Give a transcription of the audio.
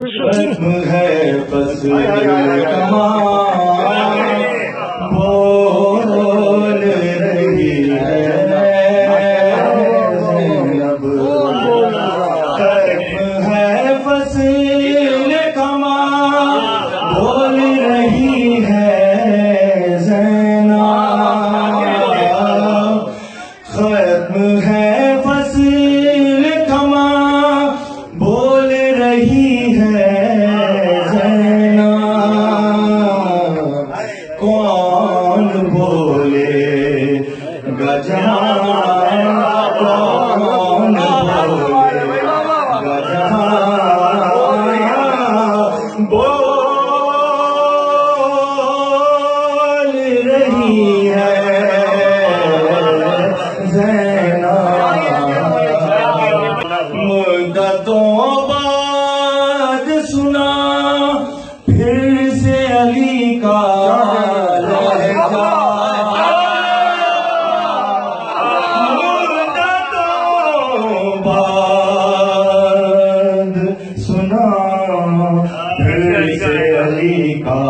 ختم ہے بس کماں بول رہی ہے زینب، ختم ہے فصل کماں بول رہی ہے زینب، ختم ہے فصل کماں بول رہی ہے زینب، کون بولے گا جہاں، کون بولے گا جہاں، بول رہی ہے زینب، مدتوں بعد سنا پھر سے علی کا لہجہ، مدتوں بعد سنا پھر سے علی کا